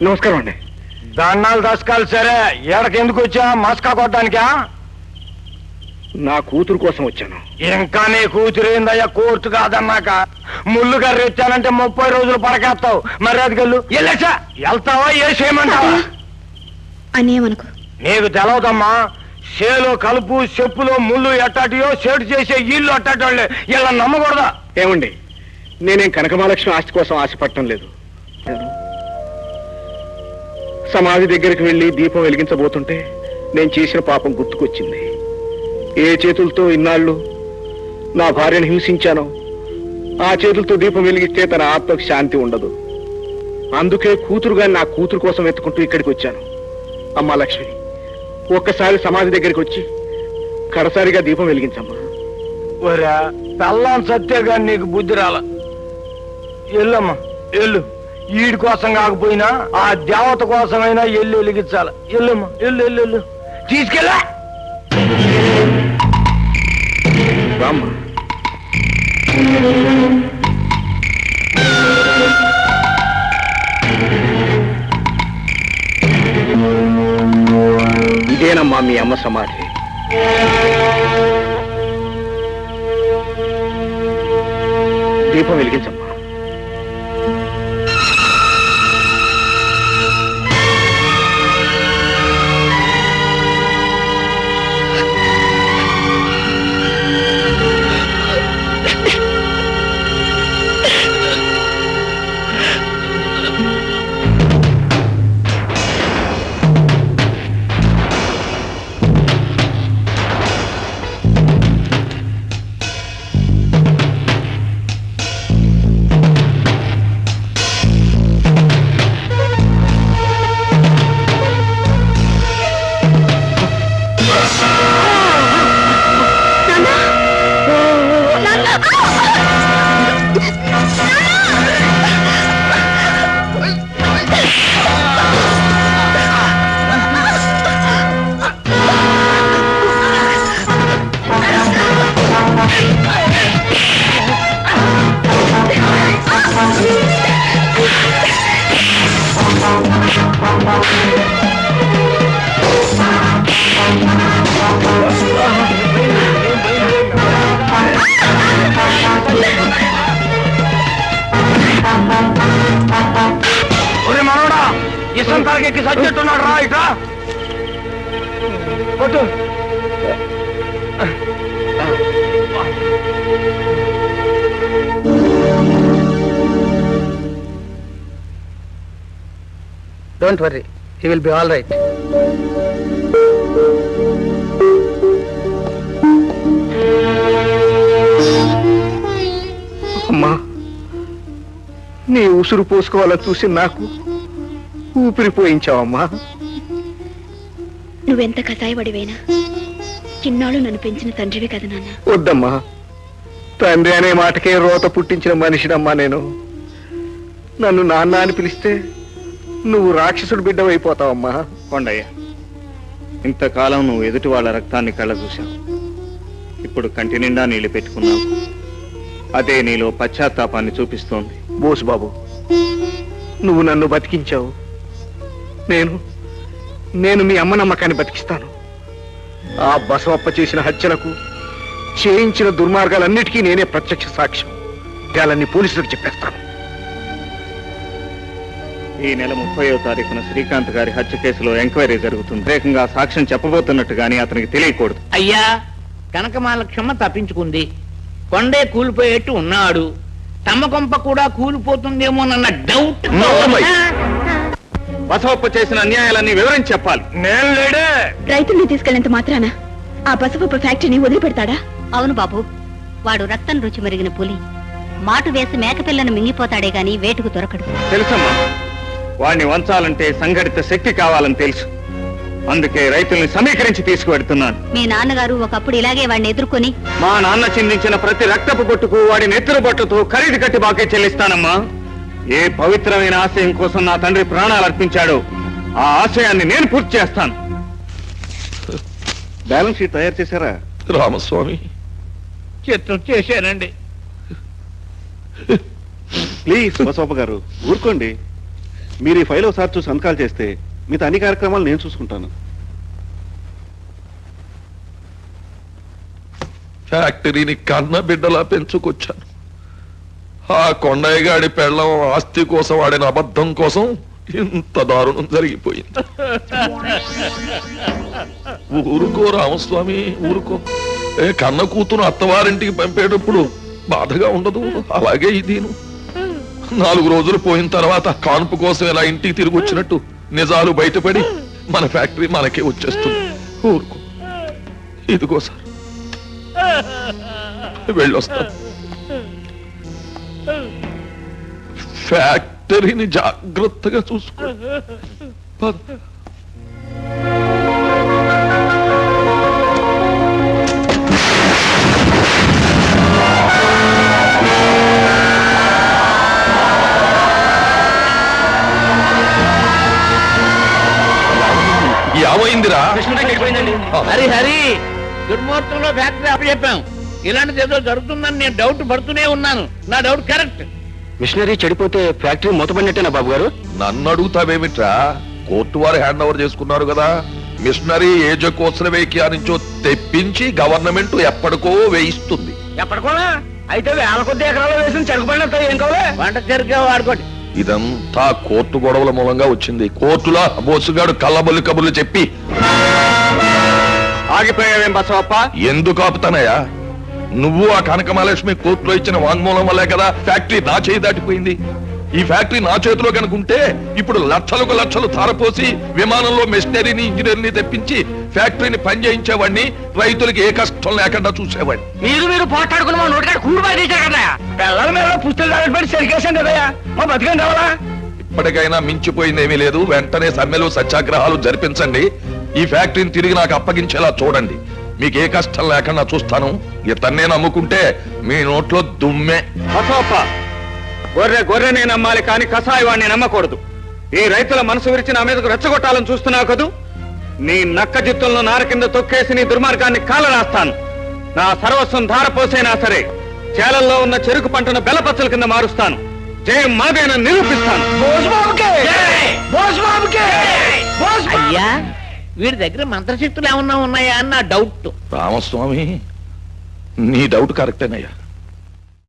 నమస్కారం అండి. దండాలు దశకాలు సరే, ఏడకెందుకు వచ్చా? మస్కా కొట్టడానికా? నా కూతురు కోసం వచ్చాను. ఇంకా నీ కూతురేందయ్యా కోర్టు కాదన్నాక? ముళ్ళు కర్రీ ఇచ్చానంటే 30 రోజులు పడకేస్తావు. మరి అదిగల్లు వెళ్ళచ్చా? వెళ్తావా? ఏ చేయమంటావా? అన్నేమనుకో, నీకు తెలవదమ్మా. చేలో కలుపు చెప్పులో ముళ్ళు ఎట్టాటియో సెట్ చేసే ఇల్లు అట్టాటోళ్ళే. ఇలా నమ్మకూడదా? ఏమండి, నేనేం కనకమహాలక్ష్మి ఆస్తి కోసం ఆశపడటం లేదు. సమాధి దగ్గరికి వెళ్ళి దీపం వెలిగించబోతుంటే నేను చేసిన పాపం గుర్తుకొచ్చింది. ఏ చేతులతో ఇన్నాళ్ళు నా భార్యను హింసించానో ఆ చేతులతో దీపం వెలిగిస్తే తన ఆత్మకు శాంతి ఉండదు. అందుకే కూతురుగా నా కూతురు కోసం వెతుకుంటూ ఇక్కడికి వచ్చాను. అమ్మా లక్ష్మి, ఒక్కసారి సమాధి దగ్గరికి వచ్చి కడసారిగా దీపం వెలిగించమ్మా. ఒరా పెళ్ళాం సత్యగా నీకు బుద్ధి రాల. ఎల్లమ్మా ఎల్లు. ఈడి కోసం కాకపోయినా ఆ దేవత కోసమైనా ఎల్లు వెలిగించాల. ఎల్లమ్మా ఎల్లు ఎల్లు ఎల్లు. తీసుకెళ్ళా రామ్మా. ఇదేనమ్మా మీ అమ్మ సమాధి. దీపం వెలిగించమ్మా. ఒరే మనోడా, ఇసం తాగెక్కి సచ్చెట్టున్నాడు. రా ఇట్రా కొట్టు. Don't worry, he will be all right. అమ్మా, నీ ఉసురు పోసుకోవాలని చూసి నాకు ఊపిరిపోయించావమ్మా. నువ్వెంత కసాయపడివైనా చిన్నాళ్ళు నన్ను పెంచిన తండ్రివి కదా నాన్న. వద్దమ్మా, తండ్రి అనే మాటకే రోత పుట్టించిన మనిషినమ్మా నేను. నన్ను నాన్న అని పిలిస్తే నువ్వు రాక్షసుడు బిడ్డవైపోతావమ్మా. కొండయ్య, ఇంతకాలం నువ్వు ఎదుటి వాళ్ళ రక్తాన్ని కళ్ళ చూశావు. ఇప్పుడు కంటి నిండా నీళ్లు పెట్టుకున్నావు. అదే నీలో పశ్చాత్తాపాన్ని చూపిస్తోంది. బోసు బాబు, నువ్వు నన్ను బతికించావు. నేను మీ అమ్మ నమ్మకాన్ని బతికిస్తాను. ఆ బసవప్ప చేసిన హత్యలకు, చేయించిన దుర్మార్గాలన్నిటికీ నేనే ప్రత్యక్ష సాక్ష్యం. వాళ్ళని పోలీసులకు చెప్పేస్తాను. ఈ నెల 30వ తారీఖున శ్రీకాంత్ గారి హత్య కేసులో ఎంక్వైరీ జరుగుతుంది. వేగంగా సాక్ష్యం చెప్పబోతున్నట్టు గానీ అతనికి తెలియకూడదు. అయ్యా, కనకమహాలక్ష్మ తప్పించుకుంది. కొండే కూలిపోయేట్టు ఉన్నాడు. తమ కొంప కూడా కూలిపోతుందేమోనన్న డౌట్. బసవప్ప చేసిన అన్యాయాలన్నీ వివరించి చెప్పాలి. నేను లేడే. రైతుల్ని తీసుకెళ్లేంత మాత్రాన ఆ పసుపు ఫ్యాక్టరీని వదిలిపెడతాడా? అవును బాబు, వాడు రక్తం రుచి మరిగిన పులి. మాటు వేసి మేకపిల్లను మింగిపోతాడే గాని వేటుకు దొరకడు. తెలుసమ్మా, వాడిని వంచాలంటే సంఘటిత శక్తి కావాలని తెలుసు. అందుకే రైతుల్ని సమీకరించి తీసుకువెడుతున్నాను. మీ నాన్నగారు ఒకప్పుడు ఇలాగే వాడిని ఎదుర్కొని మా నాన్న చిందించిన ప్రతి రక్తపు బొట్టుకు వాడి నెత్తురు బొట్టుతో ఖరీదు కట్టి బాకే చెల్లిస్తానమ్మా. ఏ పవిత్రమైన ఆశయం కోసం నా తండ్రి ప్రాణాలు అర్పించాడో ఆ ఆశయాన్ని నేను పూర్తి చేస్తాను. బ్యాలెన్స్ షీట్ తయారు చేశారా రామస్వామి? చిత్రం చేశానండి. ప్లీజ్ బసవప్ప గారు ఊరుకోండి. మీరు ఈ ఫైల్ ఒకసారి చూసి సంతకాలు చేస్తే మిగతా అన్ని కార్యక్రమాలు నేను చూసుకుంటాను. ఫ్యాక్టరీని కన్న బిడ్డలా పెంచుకొచ్చాను. ఆ కొండయ్య గాడి పెళ్ళం ఆస్తి కోసం ఆడిన అబద్ధం కోసం ఇంత దారుణం జరిగిపోయింది. ఊరుకో రామస్వామి, ఊరుకో. కన్న కూతురు అత్తవారింటికి పంపేటప్పుడు బాధగా ఉండదు, అలాగే ఇదేను. 4 రోజులు పోయిన తర్వాత కాన్పు కోసం ఇలా ఇంటికి తిరిగి వచ్చినట్టు నిజాలు బయటపడి మన ఫ్యాక్టరీ మనకే వచ్చేస్తుంది. ఊరుకో. ఇదిగో సార్, వెళ్ళొస్తాను. ఫ్యాక్టరీని జాగ్రత్తగా చూసుకో. పద. ఏమైందిరా? హరి హరి, దుర్ముహూర్తంలో ఫ్యాక్టరీ అప్పచెప్పాం. ఇలాంటిది ఏదో జరుగుతుందని నేను డౌట్ పడుతూనే ఉన్నాను. నా డౌట్ కరెక్ట్. మిషనరీ చెడిపోతే ఫ్యాక్టరీ మూతపడినట్టేనా బాబు గారు? నన్ను అడుగుతావేమిట్రా? కోర్టు వారు హ్యాండ్ ఓవర్ చేసుకున్నారు కదా. మిషనరీ ఏ జకోత్సవేకియా నుంచో తెప్పించి గవర్నమెంట్ ఎప్పటికో వేయిస్తుంది. ఎప్పటికోనా? అయితే వేల కొద్ది ఎకరాలు వేసిన చెరుకుపడినంత ఏం కావాలి? వంట చెరుకే వాడుకోండి. ఇదంతా కోర్టు గొడవల మూలంగా వచ్చింది. కోర్టులో బోసుగాడు కళ్ళబొల్లి కబుర్లు చెప్పి ఆగిపోయావేం బసవప్ప? ఎందుకు ఆపుతానయ్యా? నువ్వు ఆ కనకమహాలక్ష్మి కోర్టులో ఇచ్చిన వాంగ్మూలం వల్లే కదా ఫ్యాక్టరీ నా చేయి దాటిపోయింది. ఈ ఫ్యాక్టరీ నా చేతిలో కనుకుంటే ఇప్పుడు లక్షలకు లక్షలు ధారపోసి విమానంలో మెషినరీని ఇంజనీర్ని తెప్పించి ఫ్యాక్టరీని పనిచేయించేవాడిని, రైతులకి ఏ కష్టం లేకుండా చూసేవాడిని. మీరు పోట్లాడుకుని మా నోటికాడ కూడు పడేశారు కదా. పిల్లల మీద పుస్తకాలు దాటిపెట్టి సరికేసాం కదయ్యా. మా బతికం కావాలా? ఇప్పటికైనా మించిపోయిందేమీ లేదు. వెంటనే సమ్మెలు సత్యాగ్రహాలు జరిపించండి. ఈ ఫ్యాక్టరీని తిరిగి నాకు అప్పగించేలా చూడండి. మీకు ఏ కష్టం లేకుండా చూస్తాను. ఇతన్నే నమ్ముకుంటే మీ నోట్లో దుమ్మే. బసవప్ప, గొర్రెనే నమ్మాలి కానీ కసాయి వాడిని నమ్మకూడదు. ఈ రైతుల మనసు విరిచి నా మీదకు రెచ్చగొట్టాలని చూస్తున్నావు కదూ. నీ నక్క జిత్తులను నార కింద తొక్కేసి నీ దుర్మార్గాన్ని కాల రాస్తాను. నా సర్వస్వం ధారపోసైనా సరే చేలల్లో ఉన్న చెరుకు పంటను బెల్లపచ్చల కింద మారుస్తాను. జయం మాదేనని నిరూపిస్తాను. అయ్యా, వీడి దగ్గర మంత్రశక్తులు ఏమన్నా ఉన్నాయా అని నా డౌట్. రామస్వామి, నీ డౌట్ కరెక్టేనయ్యా.